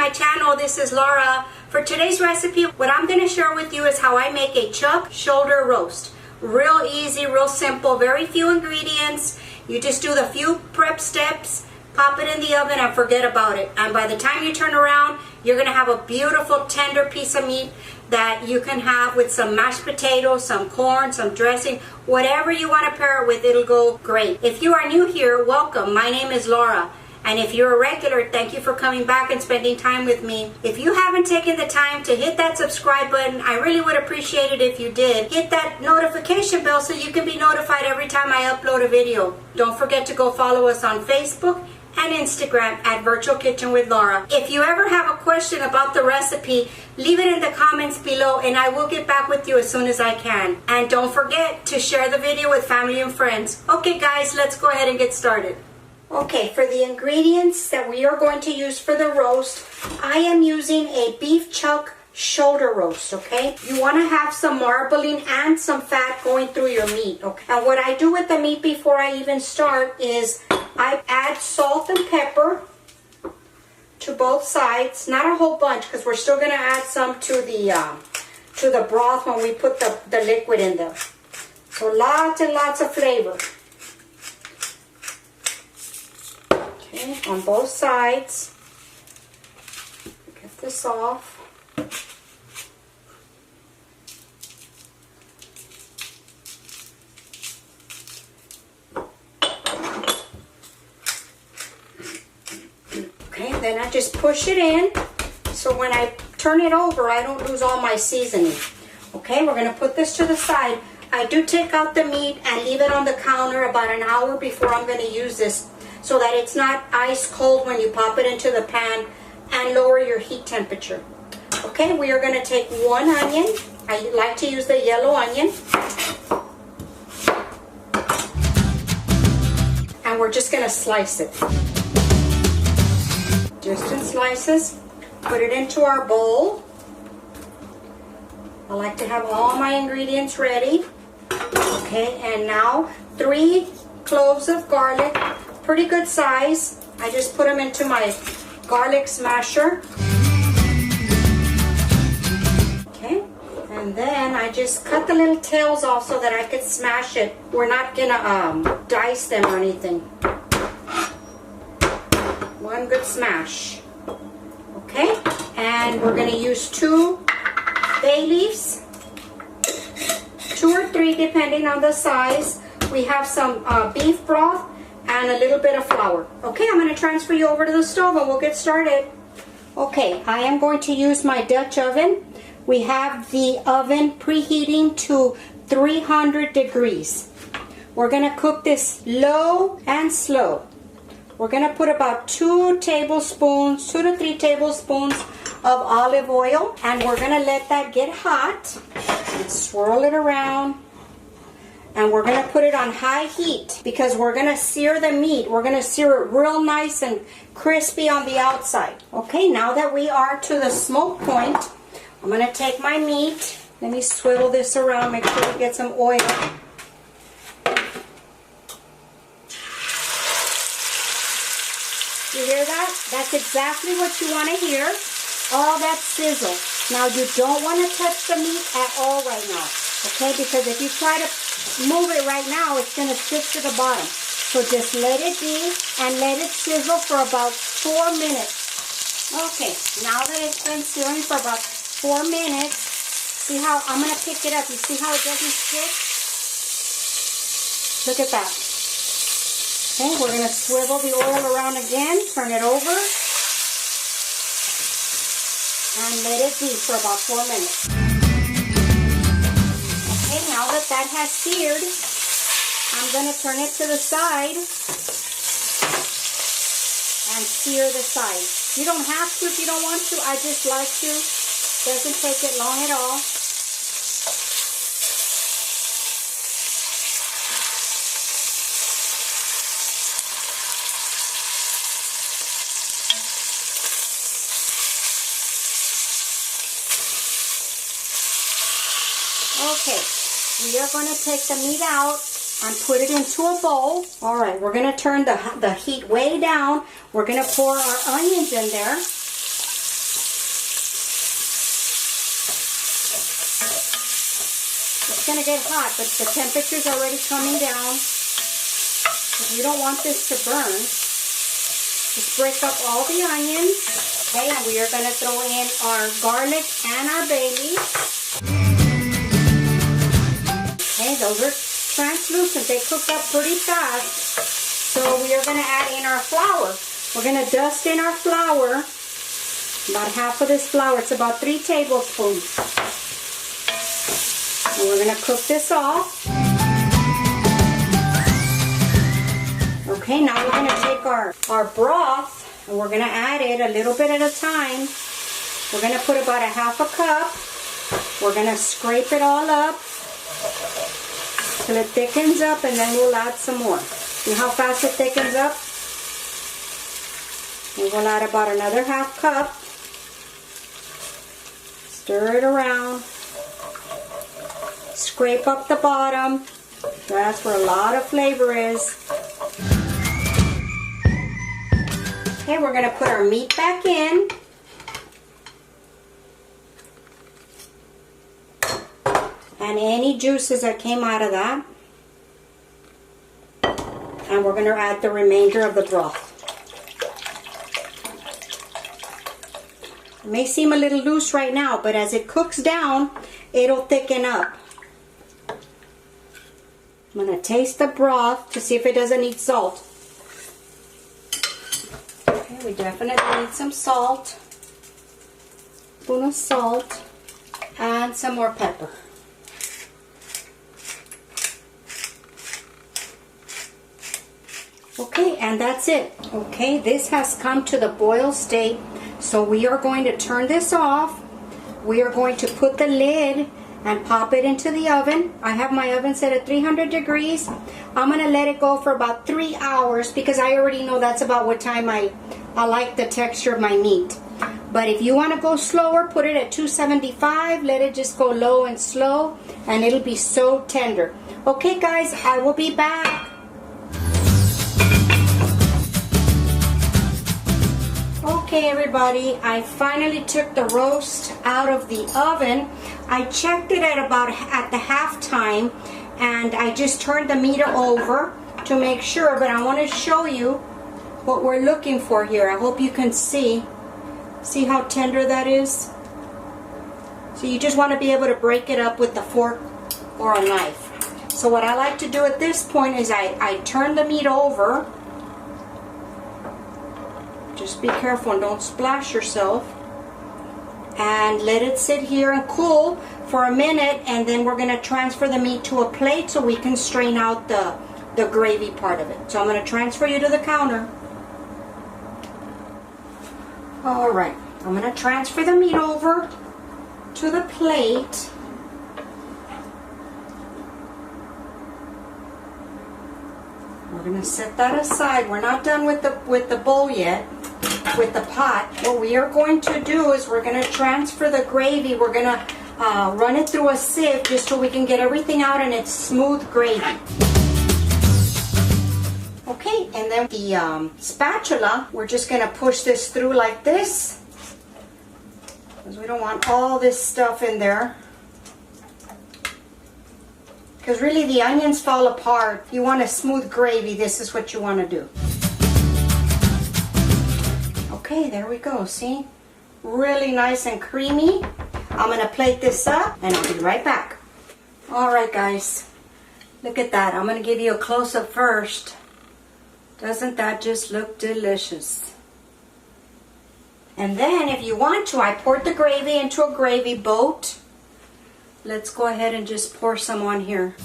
my channel. This is Laura. For today's recipe, what I'm going to share with you is how I make a chuck shoulder roast. Real easy, real simple, very few ingredients. You just do the few prep steps, pop it in the oven and forget about it. And by the time you turn around, you're going to have a beautiful tender piece of meat that you can have with some mashed potatoes, some corn, some dressing, whatever you want to pair it with, it'll go great. If you are new here, welcome. My name is Laura. And if you're a regular, thank you for coming back and spending time with me. If you haven't taken the time to hit that subscribe button, I really would appreciate it if you did. Hit that notification bell so you can be notified every time I upload a video. Don't forget to go follow us on Facebook and Instagram at Virtual Kitchen with Laura. If you ever have a question about the recipe, leave it in the comments below and I will get back with you as soon as I can. And don't forget to share the video with family and friends. Okay guys, let's go ahead and get started. Okay, for the ingredients that we are going to use for the roast, I am using a beef chuck shoulder roast, okay? You want to have some marbling and some fat going through your meat, okay? And what I do with the meat before I even start is I add salt and pepper to both sides. Not a whole bunch because we're still going to add some to the broth when we put the liquid in there. So lots and lots of flavor. Okay, on both sides. Get this off. Okay, then I just push it in so when I turn it over I don't lose all my seasoning. Okay, we're going to put this to the side. I do take out the meat and leave it on the counter about an hour before I'm going to use this, so that it's not ice cold when you pop it into the pan, and lower your heat temperature. Okay, we are going to take one onion. I like to use the yellow onion. And we're just going to slice it. Just in slices. Put it into our bowl. I like to have all my ingredients ready. Okay, and now 3 cloves of garlic. Pretty good size. I just put them into my garlic smasher. Okay, and then I just cut the little tails off so that I could smash it. We're not gonna dice them or anything. One good smash. Okay, and we're gonna use 2 bay leaves, 2 or 3 depending on the size. We have some beef broth and a little bit of flour. Okay, I'm going to transfer you over to the stove and we'll get started. Okay, I am going to use my Dutch oven. We have the oven preheating to 300 degrees. We're going to cook this low and slow. We're going to put about 2 tablespoons, 2 to 3 tablespoons of olive oil, and we're going to let that get hot and swirl it around. And we're going to put it on high heat because we're going to sear the meat. We're going to sear it real nice and crispy on the outside. Okay, now that we are to the smoke point, I'm going to take my meat. Let me swivel this around, make sure we get some oil. You hear that? That's exactly what you want to hear. All that sizzle. Now you don't want to touch the meat at all right now. Okay, because if you try to move it right now, it's going to stick to the bottom. So just let it be and let it sizzle for about 4 minutes. Okay, now that it's been sizzling for about 4 minutes, see how, I'm going to pick it up. You see how it doesn't stick? Look at that. Okay, we're going to swivel the oil around again, turn it over, and let it be for about 4 minutes. Now that that has seared, I'm going to turn it to the side and sear the side. You don't have to if you don't want to. I just like to. Doesn't take it long at all. Okay, we are going to take the meat out and put it into a bowl. All right, we're going to turn the heat way down. We're going to pour our onions in there. It's going to get hot, but the temperature's already coming down. You don't want this to burn. Just break up all the onions. Okay, and we are going to throw in our garlic and our bay leaf. Okay, those are translucent. They cook up pretty fast. So we are going to add in our flour. We're going to dust in our flour. About half of this flour. It's about 3 tablespoons. And we're going to cook this off. Okay, now we're going to take our broth and we're going to add it a little bit at a time. We're going to put about a half a cup. We're going to scrape it all up till it thickens up, and then we'll add some more. See how fast it thickens up? And we'll add about another half cup. Stir it around. Scrape up the bottom. That's where a lot of flavor is. Okay, we're going to put our meat back in. And any juices that came out of that. And we're going to add the remainder of the broth. It may seem a little loose right now, but as it cooks down, it'll thicken up. I'm going to taste the broth to see if it doesn't need salt. Okay, we definitely need some salt. Spoon of salt. And some more pepper. Okay, and that's it. Okay, this has come to the boil state. So we are going to turn this off. We are going to put the lid and pop it into the oven. I have my oven set at 300 degrees. I'm going to let it go for about 3 hours because I already know that's about what time I like the texture of my meat. But if you want to go slower, put it at 275. Let it just go low and slow, and it'll be so tender. Okay, guys, I will be back. Okay, everybody, I finally took the roast out of the oven. I checked it at the half time, and I just turned the meat over to make sure, but I want to show you what we're looking for here. I hope you can see how tender that is. So you just want to be able to break it up with a fork or a knife. So what I like to do at this point is I turn the meat over. Just be careful and don't splash yourself. And let it sit here and cool for a minute, and then we're going to transfer the meat to a plate so we can strain out the gravy part of it. So I'm going to transfer you to the counter. Alright, I'm going to transfer the meat over to the plate. We're going to set that aside. We're not done with the bowl yet, with the pot. What we are going to do is we're going to transfer the gravy. We're going to run it through a sieve just so we can get everything out and it's smooth gravy. Okay, and then the spatula, we're just going to push this through like this because we don't want all this stuff in there. Because really the onions fall apart. If you want a smooth gravy, this is what you want to do. Okay, there we go. See? Really nice and creamy. I'm going to plate this up and I'll be right back. Alright guys, look at that. I'm going to give you a close-up first. Doesn't that just look delicious? And then if you want to, I poured the gravy into a gravy boat. Let's go ahead and just pour some on here.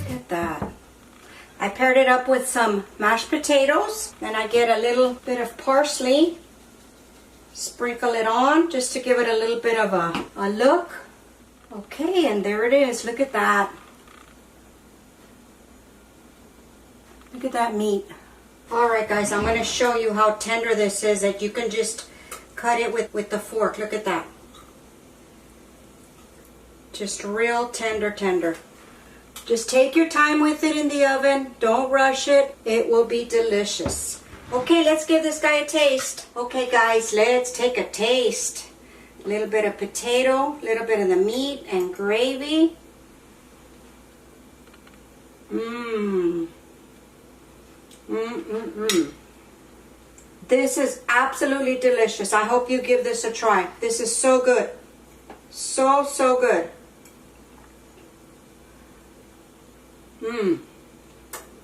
Look at that. I paired it up with some mashed potatoes. Then I get a little bit of parsley. Sprinkle it on just to give it a little bit of a look. Okay, and there it is. Look at that. Look at that meat. Alright guys, I'm going to show you how tender this is, that you can just cut it with the fork. Look at that. Just real tender. Just take your time with it in the oven. Don't rush it. It will be delicious. Okay, let's give this guy a taste. Okay guys, let's take a taste. A little bit of potato, a little bit of the meat and gravy. This is absolutely delicious. I hope you give this a try. This is so good. So good.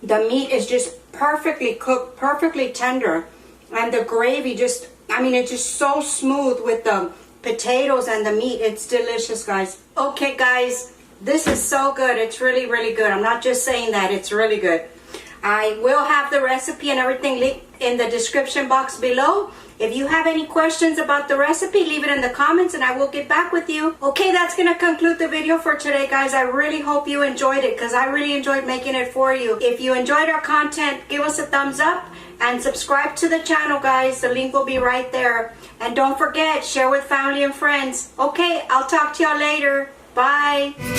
The meat is just perfectly cooked, perfectly tender. And the gravy just, I mean, it's just so smooth with the potatoes and the meat. It's delicious, guys. Okay, guys, this is so good. It's really, really good. I'm not just saying that. It's really good. I will have the recipe and everything linked in the description box below. If you have any questions about the recipe, leave it in the comments and I will get back with you. Okay, that's going to conclude the video for today, guys. I really hope you enjoyed it because I really enjoyed making it for you. If you enjoyed our content, give us a thumbs up and subscribe to the channel, guys. The link will be right there. And don't forget, share with family and friends. Okay, I'll talk to y'all later. Bye.